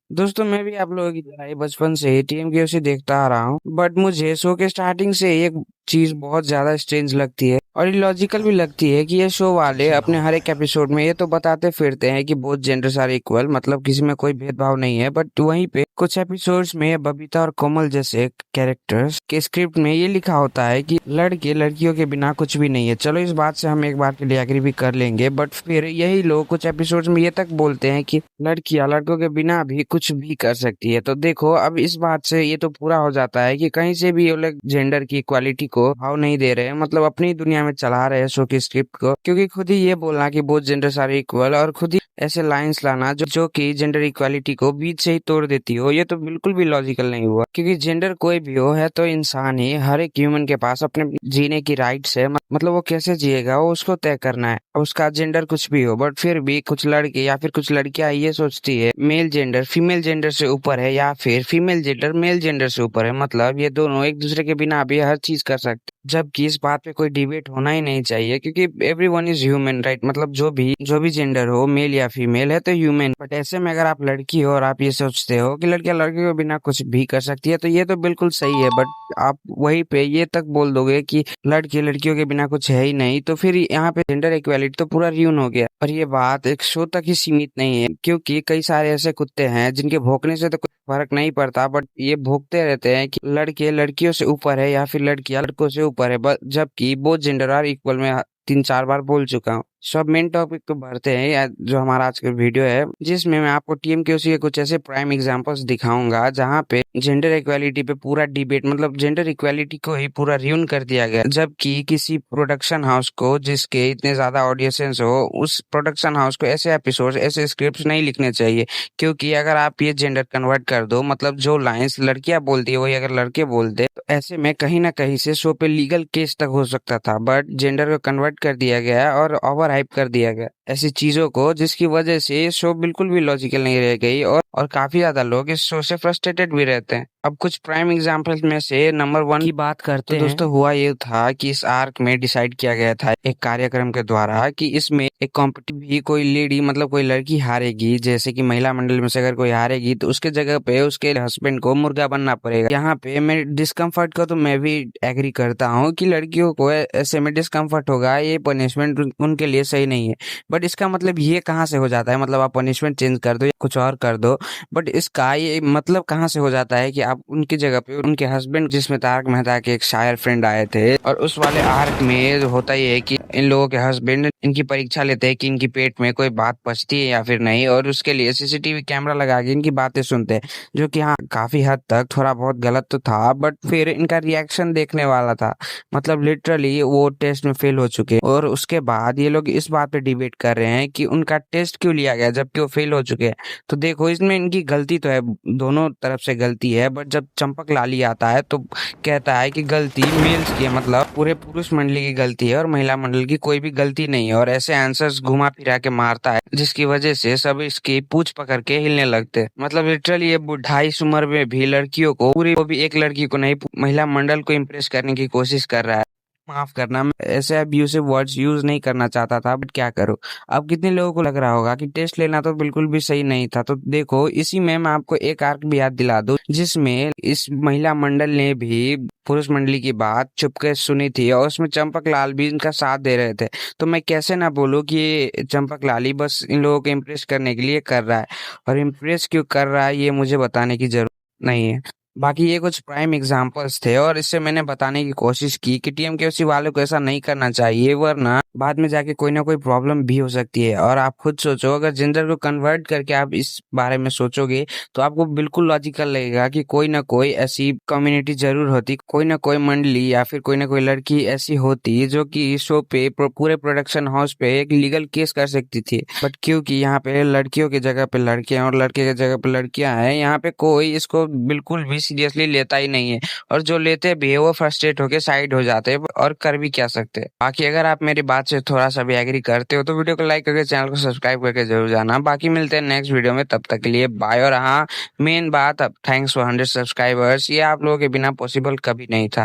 दोस्तों मैं भी आप लोगों की तरह ही बचपन से ही टीएमकेओसी देखता आ रहा हूँ। बट मुझे शो के स्टार्टिंग से एक चीज बहुत ज्यादा स्ट्रेंज लगती है और इलॉजिकल भी लगती है कि ये शो वाले अपने हर एक एपिसोड में ये तो बताते फिरते हैं कि बोथ जेंडर्स आर इक्वल, मतलब किसी में कोई भेदभाव नहीं है। बट वहीं पे कुछ एपिसोड्स में बबीता और कोमल जैसे कैरेक्टर्स के स्क्रिप्ट में ये लिखा होता है कि लड़के लड़कियों के बिना कुछ भी नहीं है। चलो इस बात से हम एक बार के लिए एग्री भी कर लेंगे, बट फिर यही लोग कुछ एपिसोड्स में ये तक बोलते हैं कि लड़कियां लड़कों के बिना भी कुछ भी कर सकती है। तो देखो अब इस बात से ये तो पूरा हो जाता है कि कहीं से भी ये लोग जेंडर की इक्वालिटी को भाव नहीं दे रहे हैं, मतलब अपनी दुनिया में चला रहे हैं शो की स्क्रिप्ट को। क्योंकि खुद ही ये बोलना कि बोथ जेंडर्स आर इक्वल और खुद ही ऐसे लाइंस लाना जो कि जेंडर इक्वालिटी को बीच से ही तोड़ देती हो, ये तो बिल्कुल भी लॉजिकल नहीं हुआ। क्योंकि जेंडर कोई भी हो है तो इंसान ही, हर एक ह्यूमन के पास अपने जीने की राइट्स है। मतलब वो कैसे जिएगा वो उसको तय करना है, अब उसका जेंडर कुछ भी हो। बट फिर भी कुछ लड़के या फिर कुछ लड़कियां ये सोचती है मेल जेंडर फीमेल जेंडर से ऊपर है या फिर फीमेल जेंडर मेल जेंडर से ऊपर है, मतलब ये दोनों एक दूसरे के बिना भी हर चीज कर सकते। जबकि इस बात पे कोई डिबेट होना ही नहीं चाहिए, क्योंकि एवरीवन इज ह्यूमन राइट, मतलब जो भी जेंडर हो, मेल या फीमेल है तो ह्यूमन। बट ऐसे में अगर आप लड़की हो और आप ये सोचते हो कि लड़कियां लड़कियों के बिना कुछ भी कर सकती है, तो ये तो बिल्कुल सही है। बट आप वहीं पे ये तक बोल दोगे कि लड़के लड़कियों के बिना कुछ है ही नहीं, तो फिर यहाँ पे जेंडर इक्वालिटी तो पूरा रियून हो गया। और ये बात एक शो तक ही सीमित नहीं है, क्योंकि कई सारे ऐसे कुत्ते हैं जिनके भौंकने से तो कोई फर्क नहीं पड़ता, बट ये भौंकते रहते हैं कि लड़के लड़कियों से ऊपर है या फिर लड़कियां लड़कों से ऊपर है, जबकि बोथ जेंडर आर इक्वल में 3-4 बार बोल चुका हूँ। सब मेन टॉपिक पे बढ़ते हैं जो हमारा आज का वीडियो है, जिसमें मैं आपको टीएमकेओसी के कुछ ऐसे प्राइम एग्जांपल्स दिखाऊंगा जहां पे जेंडर इक्वालिटी पे पूरा डिबेट, मतलब जेंडर इक्वालिटी को ही पूरा रियून कर दिया गया। जबकि किसी प्रोडक्शन हाउस को जिसके इतने ज्यादा ऑडियंसेस हो, उस प्रोडक्शन हाउस को ऐसे एपिसोड ऐसे स्क्रिप्ट नहीं लिखने चाहिए। क्योंकि अगर आप ये जेंडर कन्वर्ट कर दो, मतलब जो लाइंस लड़कियां बोलती है वही अगर लड़के बोलते, तो ऐसे में कहीं ना कहीं से शो पे लीगल केस तक हो सकता था। बट जेंडर को कन्वर्ट कर दिया गया और ओवर हाइप कर दिया गया ऐसी चीजों को, जिसकी वजह से ये शो बिल्कुल भी लॉजिकल नहीं रह गई और काफी ज्यादा लोग इस शो से फ्रस्ट्रेटेड भी रहते हैं। अब कुछ प्राइम एग्जांपल्स में से नंबर 1 की बात करते हैं। तो दोस्तों हुआ ये था कि इस आर्क में डिसाइड किया गया था एक कार्यक्रम के द्वारा कि इसमें एक कॉम्पिटिटिव भी कोई लेडी, मतलब कोई लड़की हारेगी, जैसे कि महिला मंडल में से अगर कोई हारेगी तो उसके जगह पे उसके हस्बैंड को मुर्गा बनना पड़ेगा। यहाँ पे मैं डिस्कम्फर्ट को तो मैं भी एग्री करता हूँ कि लड़कियों को ऐसे में डिस्कम्फर्ट होगा, ये पनिशमेंट उनके लिए सही नहीं है। बट इसका मतलब ये कहाँ से हो जाता है, मतलब आप पनिशमेंट चेंज कर दो या कुछ और कर दो, बट इसका ये मतलब कहाँ से हो जाता है कि आप उनकी जगह पे उनके हस्बैंड, जिसमें तारक मेहता के एक शायर फ्रेंड आए थे, और उस वाले आर्क में होता ही है कि इन लोगों के हस्बैंड इनकी परीक्षा लेते हैं कि इनकी पेट में कोई बात पचती है या फिर नहीं, और उसके लिए सीसीटीवी कैमरा लगा के इनकी बातें सुनते हैं। जो कि हाँ काफी हद तक थोड़ा बहुत गलत तो था, बट फिर इनका रिएक्शन देखने वाला था। मतलब लिटरली वो टेस्ट में फेल हो चुके और उसके बाद ये लोग इस बात पे डिबेट कर रहे हैं कि उनका टेस्ट क्यों लिया गया जबकि वो फेल हो चुके हैं। तो देखो इसमें इनकी गलती तो है, दोनों तरफ से गलती है। बट जब चंपक लाली आता है तो कहता है कि गलती मेल्स की है, मतलब पूरे पुरुष मंडली की गलती है और महिला मंडल की कोई भी गलती नहीं है, और ऐसे आंसर्स घुमा फिरा के मारता है जिसकी वजह से सब इसकी पूछ पकड़ के हिलने लगते हैं। मतलब लिटरली ये बुढ़ा इस उम्र में भी लड़कियों को, पूरी को भी एक लड़की को नहीं, महिला मंडल को इम्प्रेस करने की कोशिश कर रहा है। माफ करना, मैं ऐसे अब्यूसिव वर्ड्स यूज नहीं करना चाहता था, बट क्या करूं। अब कितने लोगों को लग रहा होगा कि टेस्ट लेना तो बिल्कुल भी सही नहीं था। तो देखो इसी में मैं आपको एक आर्क भी याद दिला दूं जिसमें इस महिला मंडल ने भी पुरुष मंडली की बात चुपके सुनी थी, और उसमें चंपक लाल भी इनका साथ दे रहे थे। तो मैं कैसे ना बोलूं कि ये चंपक लाल ही बस इन लोगों को इम्प्रेस करने के लिए कर रहा है, और इम्प्रेस क्यों कर रहा है ये मुझे बताने की जरूरत नहीं है। बाकी ये कुछ प्राइम एग्जांपल्स थे, और इससे मैंने बताने की कोशिश की कि टीएमकेओसी वालों को ऐसा नहीं करना चाहिए, वरना बाद में जाके कोई ना कोई प्रॉब्लम भी हो सकती है। और आप खुद सोचो, अगर जेंडर को कन्वर्ट करके आप इस बारे में सोचोगे तो आपको बिल्कुल लॉजिकल लगेगा कि कोई ना कोई ऐसी कम्युनिटी जरूर होती, कोई ना कोई मंडली या फिर कोई ना कोई लड़की ऐसी होती जो कि शो पे पूरे प्रोडक्शन हाउस पे एक लीगल केस कर सकती थी। बट क्योंकि यहाँ पे लड़कियों की जगह पे लड़के हैं और लड़के की जगह पे लड़कियां हैं, यहाँ पे कोई इसको बिल्कुल भी सीरियसली लेता ही नहीं है, और जो लेते भी है वो फ्रस्ट्रेट होके साइड हो जाते हैं, और कर भी क्या सकते हैं। बाकी अगर आप मेरी बात से थोड़ा सा भी एग्री करते हो तो वीडियो को लाइक करके चैनल को सब्सक्राइब करके जरूर जाना। बाकी मिलते हैं नेक्स्ट वीडियो में, तब तक के लिए बाय। और हाँ, मेन बात, अब थैंक्स फॉर 100 सब्सक्राइबर्स, ये आप लोगों के बिना पॉसिबल कभी नहीं था।